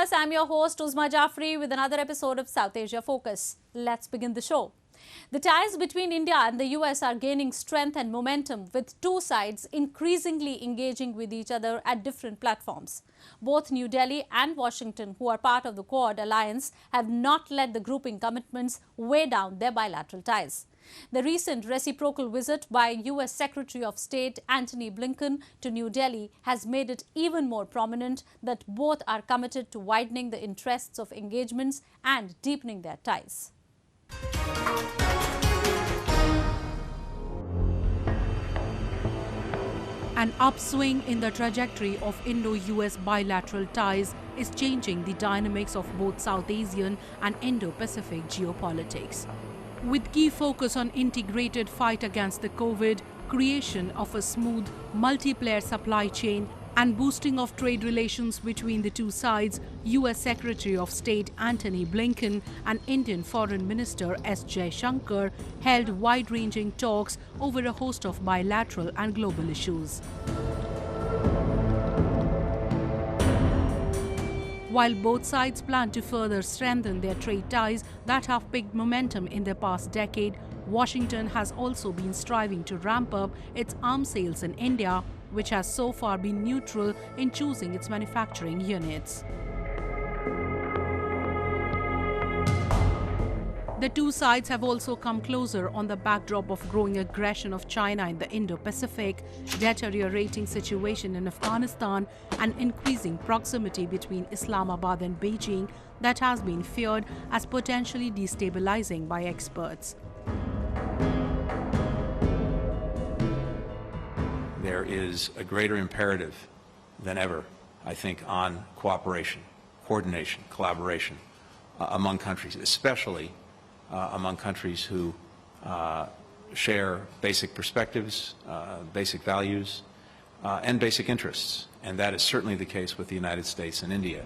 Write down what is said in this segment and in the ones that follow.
viewers, I'm your host Uzma Jafri with another episode of South Asia Focus. Let's begin the show. The ties between India and the US are gaining strength and momentum, with two sides increasingly engaging with each other at different platforms. Both New Delhi and Washington, who are part of the Quad alliance, have not let the grouping commitments weigh down their bilateral ties. The recent reciprocal visit by US Secretary of State Antony Blinken to New Delhi has made it even more prominent that both are committed to widening the interests of engagements and deepening their ties. An upswing in the trajectory of Indo-US bilateral ties is changing the dynamics of both South Asian and Indo-Pacific geopolitics. With key focus on integrated fight against the COVID, creation of a smooth, multi-player supply chain, and boosting of trade relations between the two sides, US Secretary of State Antony Blinken and Indian Foreign Minister S. Jaishankar held wide-ranging talks over a host of bilateral and global issues. While both sides plan to further strengthen their trade ties that have picked momentum in the past decade, Washington has also been striving to ramp up its arms sales in India, which has so far been neutral in choosing its manufacturing units. The two sides have also come closer on the backdrop of growing aggression of China in the Indo-Pacific, deteriorating situation in Afghanistan, and increasing proximity between Islamabad and Beijing that has been feared as potentially destabilizing by experts. There is a greater imperative than ever, I think, on cooperation, coordination, collaboration among countries, especially among countries who share basic perspectives, basic values, and basic interests. And that is certainly the case with the United States and India.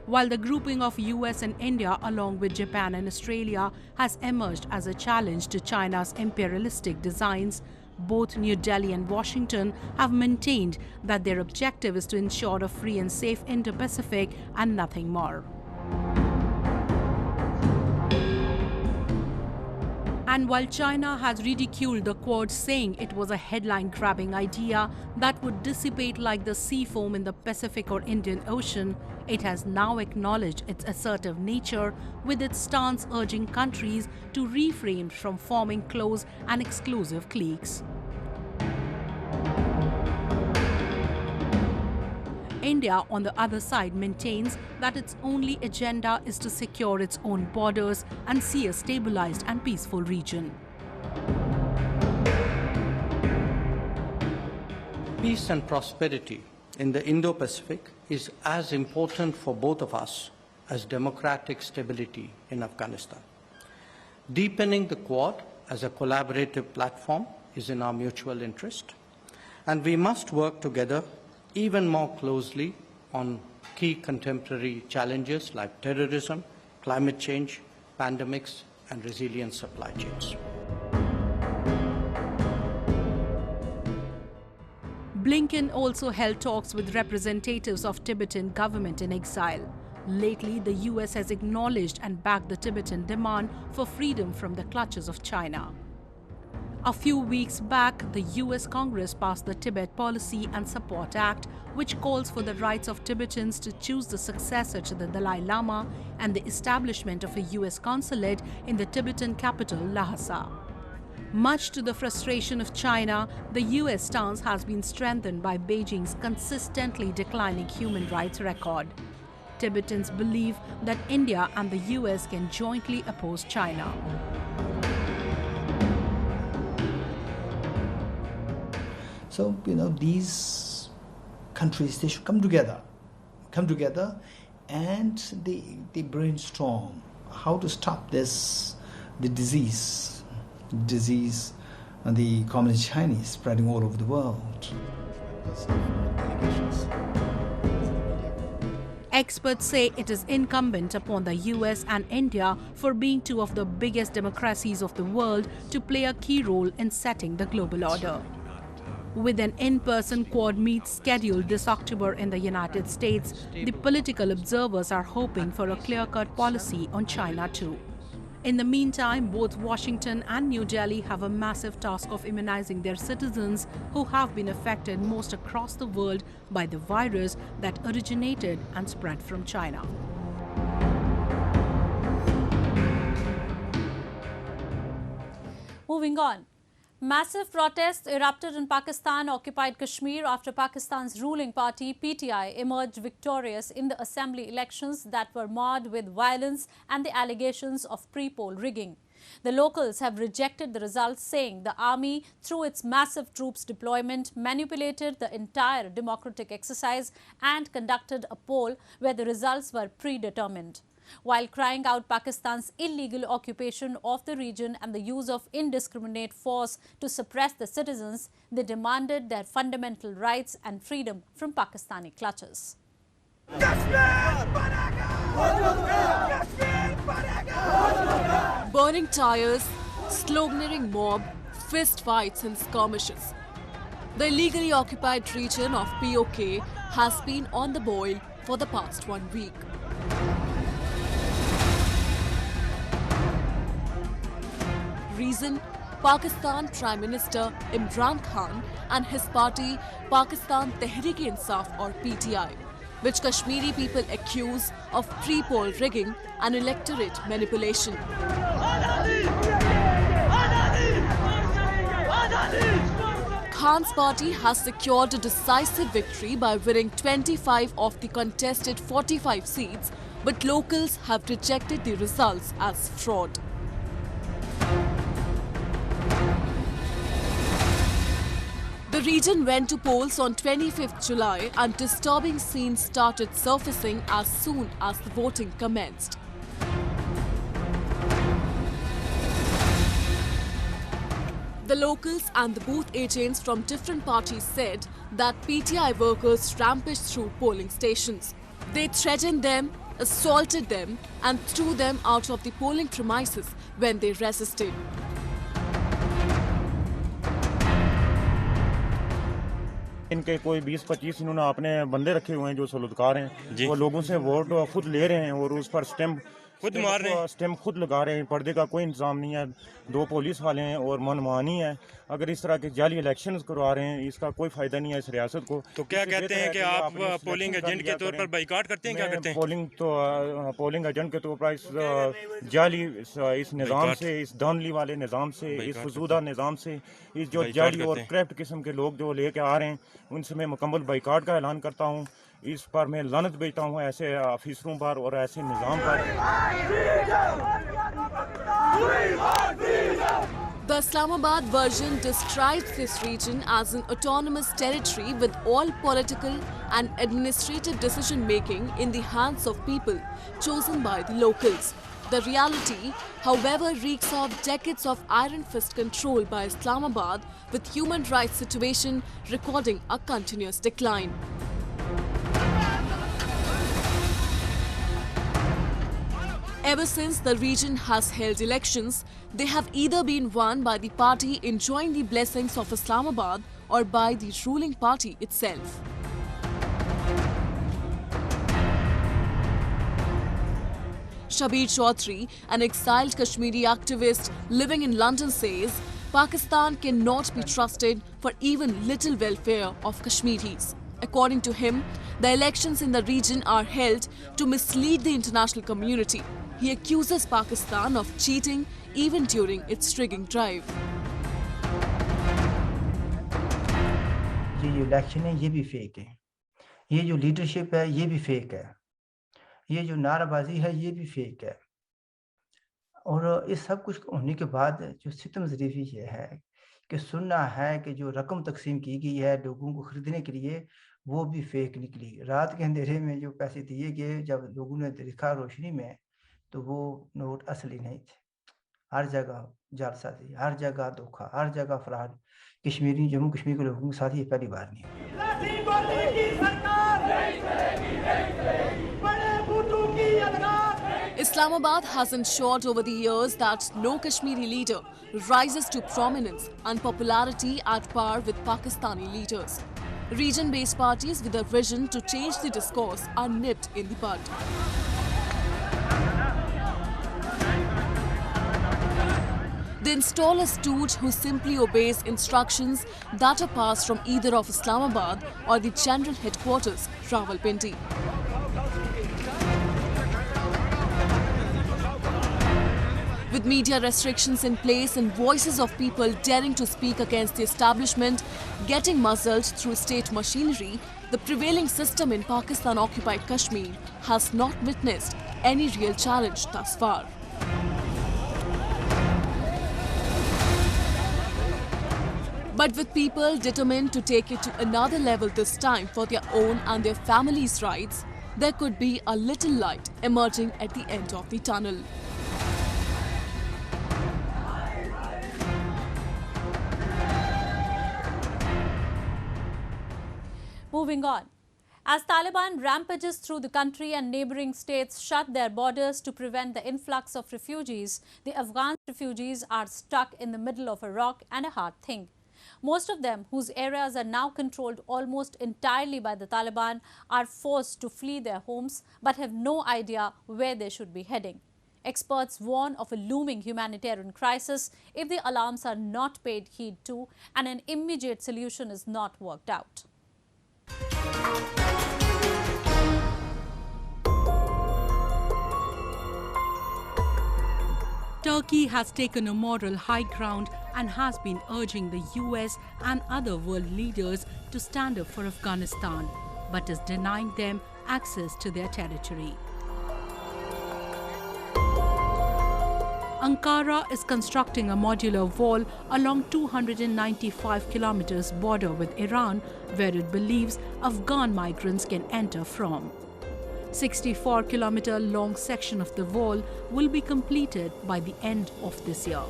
While the grouping of US and India along with Japan and Australia has emerged as a challenge to China's imperialistic designs, both New Delhi and Washington have maintained that their objective is to ensure a free and safe Indo-Pacific and nothing more. And while China has ridiculed the Quad, saying it was a headline-grabbing idea that would dissipate like the sea foam in the Pacific or Indian Ocean, it has now acknowledged its assertive nature, with its stance urging countries to refrain from forming close and exclusive cliques. India, on the other side, maintains that its only agenda is to secure its own borders and see a stabilized and peaceful region. Peace and prosperity in the Indo-Pacific is as important for both of us as democratic stability in Afghanistan. Deepening the Quad as a collaborative platform is in our mutual interest, and we must work together even more closely on key contemporary challenges like terrorism, climate change, pandemics, and resilient supply chains. Blinken also held talks with representatives of Tibetan government in exile. Lately, the US has acknowledged and backed the Tibetan demand for freedom from the clutches of China. A few weeks back, the US Congress passed the Tibet Policy and Support Act, which calls for the rights of Tibetans to choose the successor to the Dalai Lama and the establishment of a US consulate in the Tibetan capital, Lhasa. Much to the frustration of China, the US stance has been strengthened by Beijing's consistently declining human rights record. Tibetans believe that India and the US can jointly oppose China. So, these countries, they should come together and they brainstorm how to stop the disease, the communist Chinese spreading all over the world. Experts say it is incumbent upon the US and India, for being two of the biggest democracies of the world, to play a key role in setting the global order. With an in-person Quad meet scheduled this October in the United States, the political observers are hoping for a clear-cut policy on China too. In the meantime, both Washington and New Delhi have a massive task of immunizing their citizens who have been affected most across the world by the virus that originated and spread from China. Moving on. Massive protests erupted in Pakistan-occupied Kashmir after Pakistan's ruling party PTI emerged victorious in the assembly elections that were marred with violence and the allegations of pre-poll rigging. The locals have rejected the results, saying the army, through its massive troops deployment, manipulated the entire democratic exercise and conducted a poll where the results were predetermined. While crying out Pakistan's illegal occupation of the region and the use of indiscriminate force to suppress the citizens, they demanded their fundamental rights and freedom from Pakistani clutches. Burning tires, sloganeering mob, fist fights and skirmishes. The illegally occupied region of POK has been on the boil for the past 1 week. Reason: Pakistan Prime Minister Imran Khan and his party Pakistan Tehreek-e-Insaf or PTI, which Kashmiri people accuse of pre-poll rigging and electorate manipulation. Khan's party has secured a decisive victory by winning 25 of the contested 45 seats, but locals have rejected the results as fraud. The region went to polls on 25th July and disturbing scenes started surfacing as soon as the voting commenced. The locals and the booth agents from different parties said that PTI workers rampaged through polling stations. They threatened them, assaulted them and threw them out of the polling premises when they resisted. इनके कोई 20-25 इन्होंने अपने बंदे रखे हुए हैं जो सलूतकार हैं वो लोगों से वोट खुद ले रहे हैं और उस पर स्टैम्प खुद मार रहे हैं स्टैम्प खुद लगा रहे हैं पर्दे का कोई इंतजाम नहीं है 2 पुलिस वाले हैं और मनमानी है अगर इस तरह के जाली इलेक्शंस करवा रहे हैं इसका कोई फायदा नहीं है इस रियासत को तो क्या कहते हैं कि आप पोलिंग एजेंट के तौर पर बाइकआउट करते हैं क्या करते हैं पोलिंग एजेंट के तौर पर इस जाली इस निज़ाम से इस धांधली वाले निज़ाम से इस फजूदा निज़ाम से इस जो जाली और करप्ट किस्म के लोग जो लेके आ रहे हैं उनसे मैं मुकम्मल बाइकआउट का ऐलान करता हूँ इस पर मैं लानत भेजता हूँ ऐसे ऑफिसरों पर और ऐसे निज़ाम पर The Islamabad version describes this region as an autonomous territory with all political and administrative decision-making in the hands of people chosen by the locals. The reality, however, reeks of decades of iron fist control by Islamabad, with human rights situation recording a continuous decline. Ever since the region has held elections, they have either been won by the party enjoying the blessings of Islamabad or by the ruling party itself. Shabir Chaudhry, an exiled Kashmiri activist living in London, says Pakistan cannot be trusted for even little welfare of Kashmiris. According to him, the elections in the region are held to mislead the international community. He accuses Pakistan of cheating even during its rigging drive. ये जो election है ये भी fake है, ये जो leadership है ये भी फेक है, ये जो नाराबाजी है ये भी फेक है और इस सब कुछ होने के बाद जो सितम ज़रीफ़ी ये है कि सुनना है कि जो रकम तकसीम की गई है लोगों को ख़रीदने के लिए वो भी फेक निकली। रात के अंधेरे में जो पैसे दिए गए जब लोगों ने देखा रोशनी में तो वो नोट असली नहीं थे। हर जगह जालसाजी, हर जगह धोखा, हर जगह फ्रॉड। कश्मीरी जम्मू कश्मीर के लोगों के साथ ये पहली बार नहीं Islamabad has ensured over the years that no Kashmiri leader rises to prominence and popularity at par with Pakistani leaders. Region-based parties with a vision to change the discourse are nipped in the bud. They install a stooge who simply obeys instructions that are passed from either of Islamabad or the general headquarters, Rawalpindi. With media restrictions in place and voices of people daring to speak against the establishment getting muzzled through state machinery, the prevailing system in Pakistan-occupied Kashmir has not witnessed any real challenge thus far. But with people determined to take it to another level this time for their own and their families' rights, there could be a little light emerging at the end of the tunnel. Moving on. As Taliban rampages through the country and neighboring states shut their borders to prevent the influx of refugees, the Afghan refugees are stuck in the middle of a rock and a hard thing. Most of them, whose areas are now controlled almost entirely by the Taliban, are forced to flee their homes but have no idea where they should be heading. Experts warn of a looming humanitarian crisis if the alarms are not paid heed to and an immediate solution is not worked out. Turkey has taken a moral high ground and has been urging the US and other world leaders to stand up for Afghanistan, but is denying them access to their territory. Ankara is constructing a modular wall along 295 kilometers border with Iran, where it believes Afghan migrants can enter from. 64-kilometer long section of the wall will be completed by the end of this year.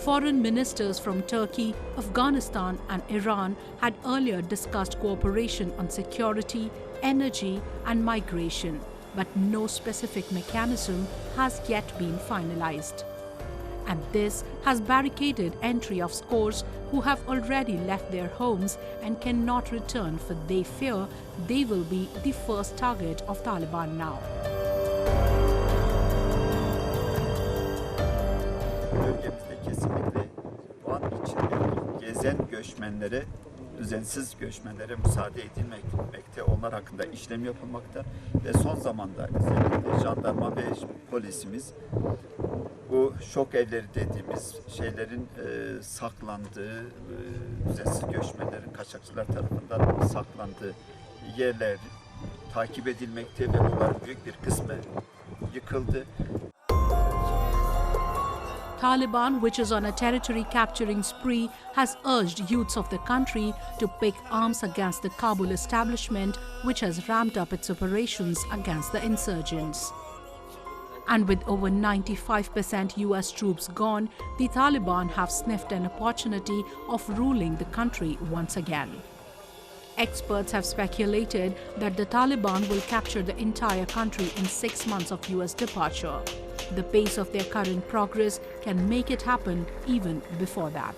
Foreign ministers from Turkey, Afghanistan and Iran had earlier discussed cooperation on security, energy and migration, but no specific mechanism has yet been finalized. And this has barricaded entry of scores who have already left their homes and cannot return, for they fear they will be the first target of Taliban now. Bölgemizde kesinlikle bu an içinde gezen göçmenlere, düzensiz göçmenlere müsaade edilmekte, onlar hakkında işlem yapılmakta ve son zamanda özellikle jandarma ve polisimiz bu şok evleri dediğimiz şeylerin saklandığı, düzensiz göçmenlerin kaçakçılar tarafından saklandığı yerler takip edilmekte ve bunların büyük bir kısmı yıkıldı. Taliban, which is on a territory capturing spree, has urged youths of the country to pick arms against the Kabul establishment, which has ramped up its operations against the insurgents. And with over 95% US troops gone, the Taliban have sniffed an opportunity of ruling the country once again. Experts have speculated that the Taliban will capture the entire country in 6 months of US departure. The pace of their current progress can make it happen even before that.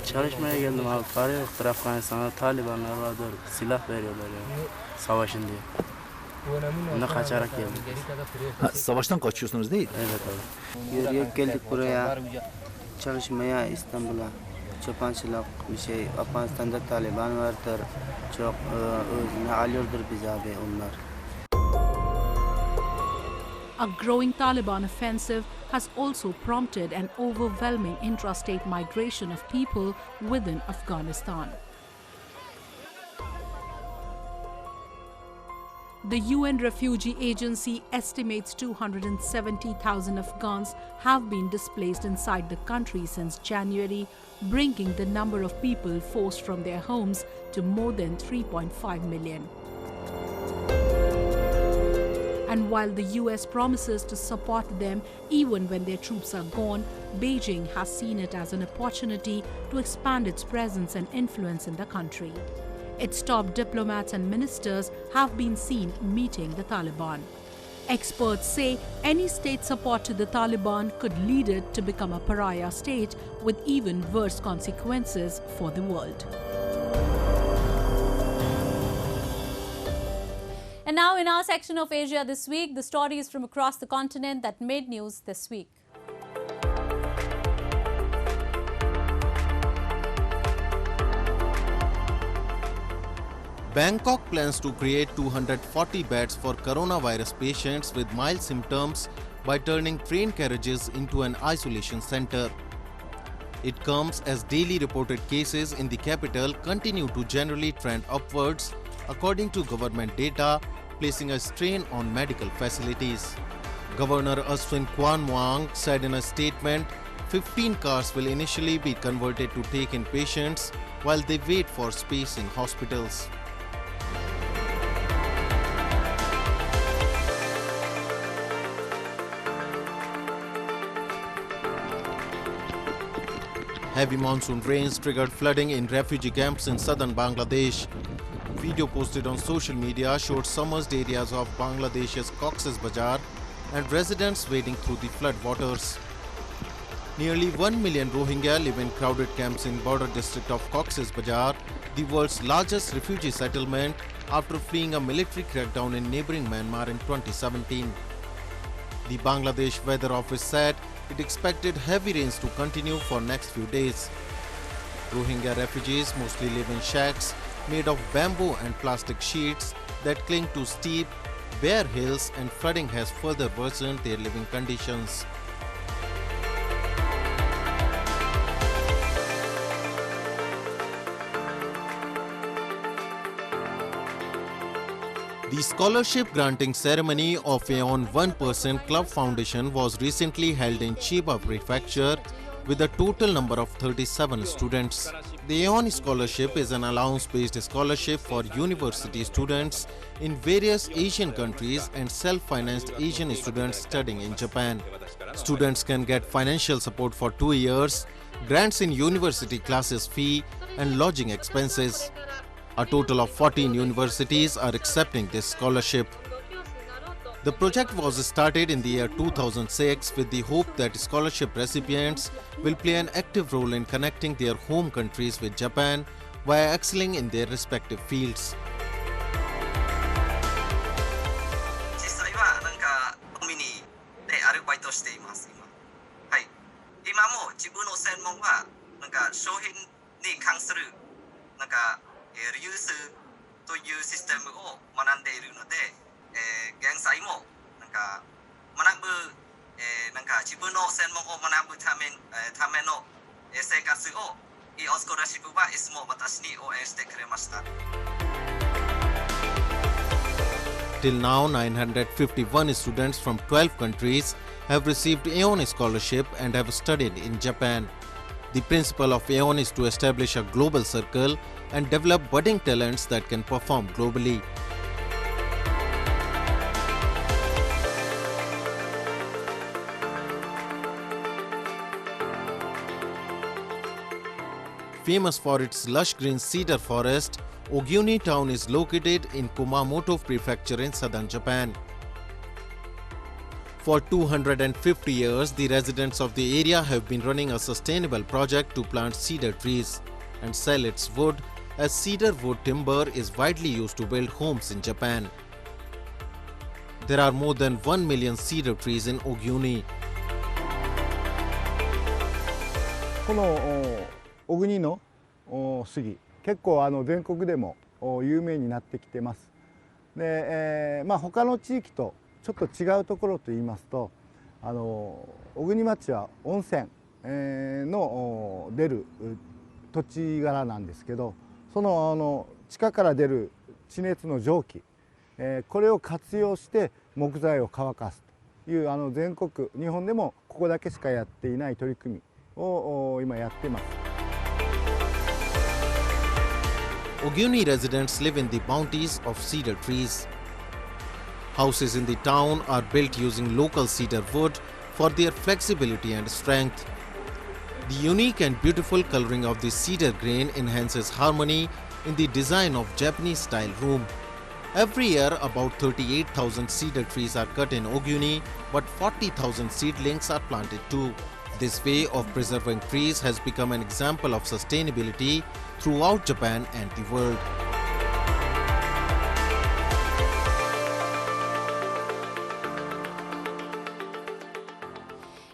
Çalışmaya geldim abi. Para yoktur Afganistan'da. Talibanlar vardır. Silah veriyorlar ya. Savaşın diye. Ondan kaçarak geldik. Savaştan kaçıyorsunuz değil? Evet abi. Yürüyerek geldik buraya. Çalışmaya İstanbul'a. Çobancılık bir şey. Afganistan'da Taliban vardır. Çok ne alıyordur bize abi onlar. A growing Taliban offensive has also prompted an overwhelming intrastate migration of people within Afghanistan. The UN Refugee Agency estimates 270,000 Afghans have been displaced inside the country since January, bringing the number of people forced from their homes to more than 3.5 million. And while the US promises to support them even when their troops are gone, Beijing has seen it as an opportunity to expand its presence and influence in the country. Its top diplomats and ministers have been seen meeting the Taliban. Experts say any state support to the Taliban could lead it to become a pariah state with even worse consequences for the world. And now in our section of Asia this week, the stories from across the continent that made news this week. Bangkok plans to create 240 beds for coronavirus patients with mild symptoms by turning train carriages into an isolation center. It comes as daily reported cases in the capital continue to generally trend upwards, according to government data, placing a strain on medical facilities. Governor Aswin Kwanwang said in a statement, 15 cars will initially be converted to take in patients while they wait for space in hospitals. Heavy monsoon rains triggered flooding in refugee camps in southern Bangladesh. Video posted on social media showed submerged areas of Bangladesh's Cox's Bazar and residents wading through the flood waters. Nearly 1 million Rohingya live in crowded camps in border district of Cox's Bazar, the world's largest refugee settlement after fleeing a military crackdown in neighboring Myanmar in 2017. The Bangladesh Weather Office said it expected heavy rains to continue for next few days. Rohingya refugees mostly live in shacks made of bamboo and plastic sheets that cling to steep, bare hills, and flooding has further worsened their living conditions. The scholarship granting ceremony of Aeon 1% Club Foundation was recently held in Shiva Prefecture with a total number of 37 students. The Aeon Scholarship is an allowance-based scholarship for university students in various Asian countries and self-financed Asian students studying in Japan. Students can get financial support for 2 years, grants in university classes fee and lodging expenses. A total of 14 universities are accepting this scholarship. The project was started in the year 2006 with the hope that scholarship recipients will play an active role in connecting their home countries with Japan via excelling in their respective fields. Till now, 951 students from 12 countries have received Aeon scholarship and have studied in Japan. The principle of Aeon is to establish a global circle and develop budding talents that can perform globally. Famous for its lush green cedar forest, Oguni town is located in Kumamoto Prefecture in southern Japan. For 250 years, the residents of the area have been running a sustainable project to plant cedar trees and sell its wood, as cedar wood timber is widely used to build homes in Japan. There are more than 1 million cedar trees in Oguni. この小国の杉、結構全国でも有名になってきてます。で、他の地域とちょっと違うところと言いますと、小国町は温泉の出る土地柄なんですけど、その地下から出る地熱の蒸気、これを活用して木材を乾かすという全国、日本でもここだけしかやっていない取り組みを今やっています。Oguni residents live in the bounties of cedar trees. Houses in the town are built using local cedar wood for their flexibility and strength. The unique and beautiful coloring of the cedar grain enhances harmony in the design of Japanese-style room. Every year, about 38,000 cedar trees are cut in Oguni, but 40,000 seedlings are planted too. This way of preserving trees has become an example of sustainability throughout Japan and the world.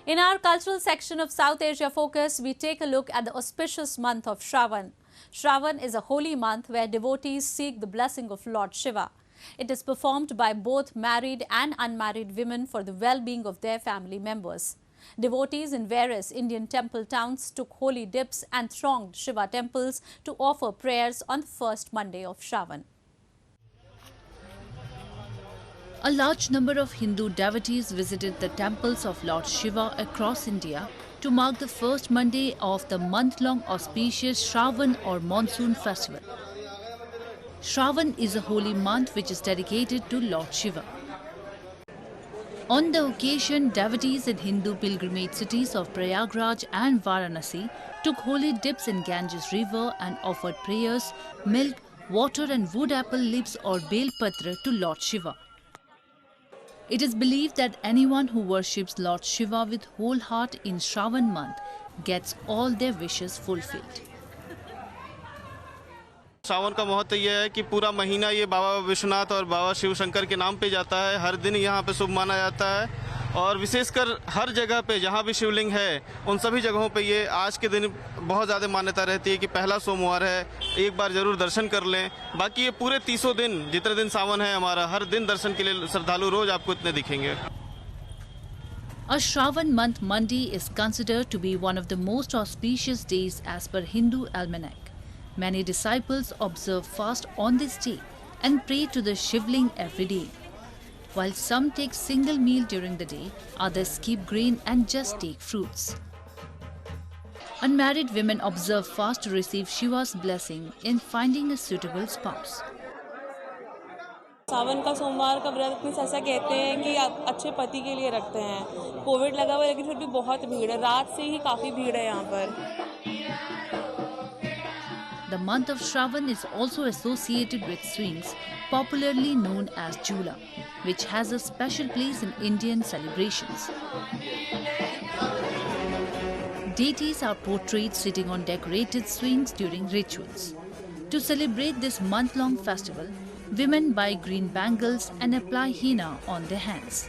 In our cultural section of South Asia Focus, we take a look at the auspicious month of Shravan. Shravan is a holy month where devotees seek the blessing of Lord Shiva. It is performed by both married and unmarried women for the well-being of their family members. Devotees in various Indian temple towns took holy dips and thronged Shiva temples to offer prayers on the first Monday of Shravan. A large number of Hindu devotees visited the temples of Lord Shiva across India to mark the first Monday of the month-long auspicious Shravan or monsoon festival. Shravan is a holy month which is dedicated to Lord Shiva. On the occasion, devotees in Hindu pilgrimage cities of Prayagraj and Varanasi took holy dips in Ganges river and offered prayers, milk, water and wood apple leaves or bel patra to Lord Shiva. It is believed that anyone who worships Lord Shiva with whole heart in Shravan month gets all their wishes fulfilled. Shravan का महत्व यह है कि पूरा महीना ये बाबा विश्वनाथ और बाबा शिव शंकर के नाम पे जाता है। हर दिन यहाँ पे शुभ माना जाता है और विशेषकर हर जगह पे जहाँ भी शिवलिंग है उन सभी जगहों पे ये आज के दिन बहुत ज़्यादा मान्यता रहती है कि पहला सोमवार है, एक बार जरूर दर्शन कर लें। बाकी ये पूरे 300 दिन जितने दिन सावन है हमारा, हर दिन दर्शन के लिए श्रद्धालु रोज आपको इतने दिखेंगे। A Shravan month Monday is considered to be one of the most auspicious days as per Hindu almanac. Many disciples observe fast on this day and pray to the Shivling every day. While some take single meal during the day, others skip grain and just take fruits. Unmarried women observe fast to receive Shiva's blessing in finding a suitable spouse. सावन का सोमवार का व्रत कुछ ऐसा कहते हैं कि आप अच्छे पति के लिए रखते हैं। कोविड लगा हुआ है लेकिन फिर भी बहुत भीड़ है, रात से ही काफ़ी भीड़ है यहाँ पर। The month of Shravan is also associated with swings, popularly known as Jhula, which has a special place in Indian celebrations. Deities are portrayed sitting on decorated swings during rituals. To celebrate this month-long festival, women buy green bangles and apply henna on their hands.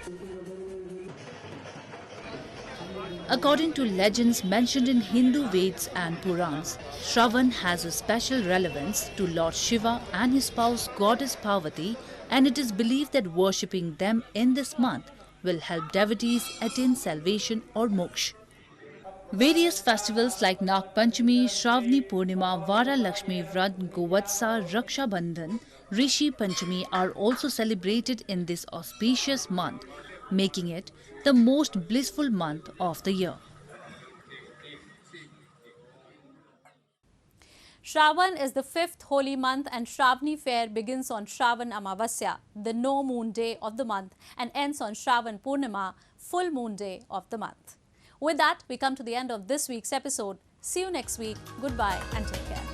According to legends mentioned in Hindu Veds and Purans, Shravan has a special relevance to Lord Shiva and his spouse goddess Parvati, and it is believed that worshipping them in this month will help devotees attain salvation or moksha. Various festivals like Nag Panchami, Shravani Purnima, Vara Lakshmi Vrat, Govatsa, Raksha Bandhan, Rishi Panchami are also celebrated in this auspicious month, making it the most blissful month of the year. Shravan is the fifth holy month and Shravani fair begins on Shravan Amavasya, the no moon day of the month, and ends on Shravan Purnima, full moon day of the month. With that, we come to the end of this week's episode. See you next week. Goodbye and take care.